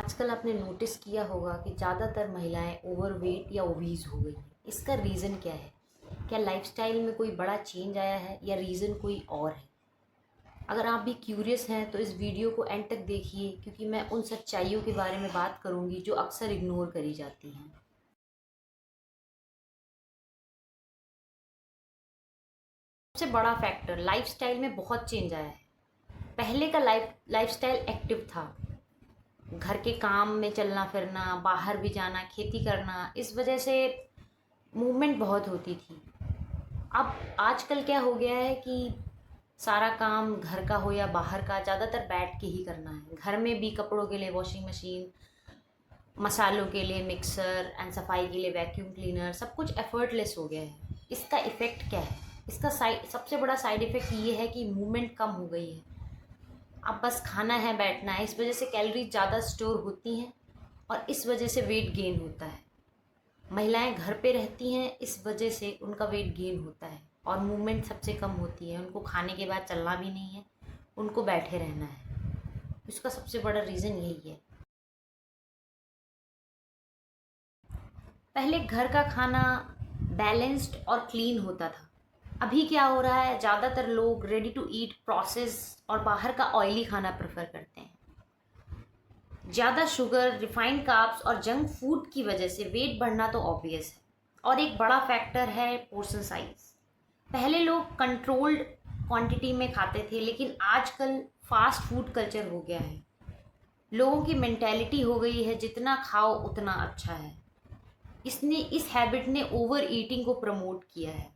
आजकल आपने नोटिस किया होगा कि ज़्यादातर महिलाएं ओवरवेट या ओबीज हो गई हैं। इसका रीज़न क्या है? क्या लाइफस्टाइल में कोई बड़ा चेंज आया है या रीज़न कोई और है? अगर आप भी क्यूरियस हैं तो इस वीडियो को एंड तक देखिए, क्योंकि मैं उन सच्चाइयों के बारे में बात करूंगी जो अक्सर इग्नोर करी जाती हैं। सबसे बड़ा फैक्टर, लाइफस्टाइल में बहुत चेंज आया है। पहले का लाइफस्टाइल एक्टिव था। घर के काम में चलना फिरना, बाहर भी जाना, खेती करना, इस वजह से मूवमेंट बहुत होती थी। अब आजकल क्या हो गया है कि सारा काम घर का हो या बाहर का, ज़्यादातर बैठ के ही करना है। घर में भी कपड़ों के लिए वॉशिंग मशीन, मसालों के लिए मिक्सर एंड सफाई के लिए वैक्यूम क्लीनर, सब कुछ एफर्टलेस हो गया है। इसका इफ़ेक्ट क्या है? इसका सबसे बड़ा साइड इफ़ेक्ट ये है कि मूवमेंट कम हो गई है। अब बस खाना है, बैठना है, इस वजह से कैलोरीज ज़्यादा स्टोर होती हैं और इस वजह से वेट गेन होता है। महिलाएं घर पे रहती हैं, इस वजह से उनका वेट गेन होता है और मूवमेंट सबसे कम होती है। उनको खाने के बाद चलना भी नहीं है, उनको बैठे रहना है। इसका सबसे बड़ा रीज़न यही है। पहले घर का खाना बैलेंस्ड और क्लीन होता था। अभी क्या हो रहा है, ज़्यादातर लोग रेडी टू ईट, प्रोसेस और बाहर का ऑयली खाना प्रेफर करते हैं। ज़्यादा शुगर, रिफाइंड कार्ब्स और जंक फूड की वजह से वेट बढ़ना तो ऑब्वियस है। और एक बड़ा फैक्टर है पोर्शन साइज। पहले लोग कंट्रोल्ड क्वांटिटी में खाते थे, लेकिन आजकल फास्ट फूड कल्चर हो गया है। लोगों की मेंटेलिटी हो गई है जितना खाओ उतना अच्छा है। इस हैबिट ने ओवर ईटिंग को प्रमोट किया है।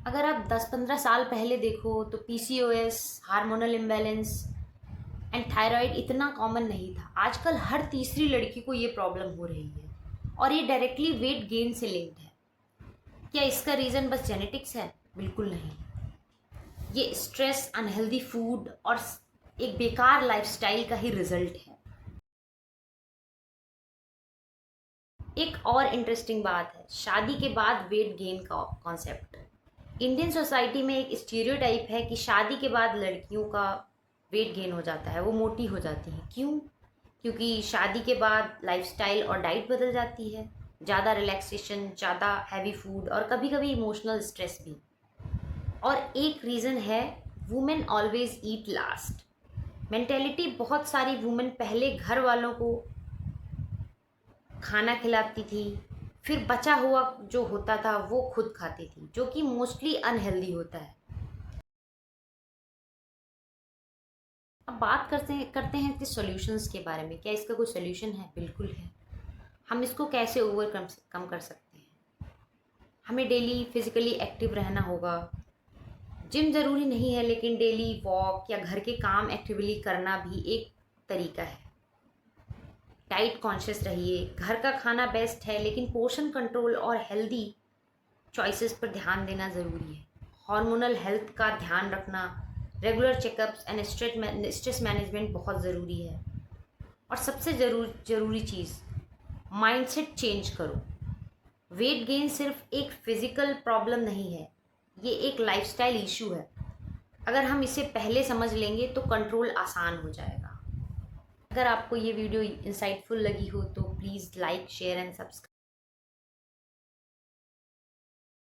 अगर आप 10-15 साल पहले देखो तो PCOS, hormonal imbalance and thyroid इतना कॉमन नहीं था। आजकल हर तीसरी लड़की को ये प्रॉब्लम हो रही है और ये डायरेक्टली वेट गेन से लिंक्ड है। क्या इसका रीज़न बस जेनेटिक्स है? बिल्कुल नहीं। ये स्ट्रेस, अनहेल्दी फूड और एक बेकार लाइफस्टाइल का ही रिजल्ट है। एक और इंटरेस्टिंग बात है शादी के बाद वेट गेन का कॉन्सेप्ट। इंडियन सोसाइटी में एक स्टीरियोटाइप है कि शादी के बाद लड़कियों का वेट गेन हो जाता है, वो मोटी हो जाती हैं। क्यों? क्योंकि शादी के बाद लाइफस्टाइल और डाइट बदल जाती है। ज़्यादा रिलैक्सेशन, ज़्यादा हैवी फूड और कभी कभी इमोशनल स्ट्रेस भी। और एक रीज़न है women always eat last mentality. बहुत सारी वुमेन पहले घर वालों को खाना खिलाती थी, फिर बचा हुआ जो होता था वो खुद खाती थी, जो कि मोस्टली अनहेल्दी होता है। अब बात करते हैं इसके सॉल्यूशंस के बारे में। क्या इसका कोई सॉल्यूशन है? बिल्कुल है। हम इसको कैसे ओवरकम कम कर सकते हैं? हमें डेली फिजिकली एक्टिव रहना होगा। जिम ज़रूरी नहीं है, लेकिन डेली वॉक या घर के काम एक्टिवली करना भी एक तरीका है। डाइट कॉन्शियस रहिए। घर का खाना बेस्ट है, लेकिन पोर्शन कंट्रोल और हेल्दी चॉइसेस पर ध्यान देना ज़रूरी है। हार्मोनल हेल्थ का ध्यान रखना, regular checkups and stress management बहुत ज़रूरी है। और सबसे ज़रूरी चीज़, माइंडसेट चेंज करो। वेट गेन सिर्फ एक फिज़िकल प्रॉब्लम नहीं है, ये एक लाइफस्टाइल इशू है। अगर हम इसे पहले समझ लेंगे तो कंट्रोल आसान हो जाएगा। अगर आपको ये वीडियो इंसाइटफुल लगी हो तो please like, share and subscribe.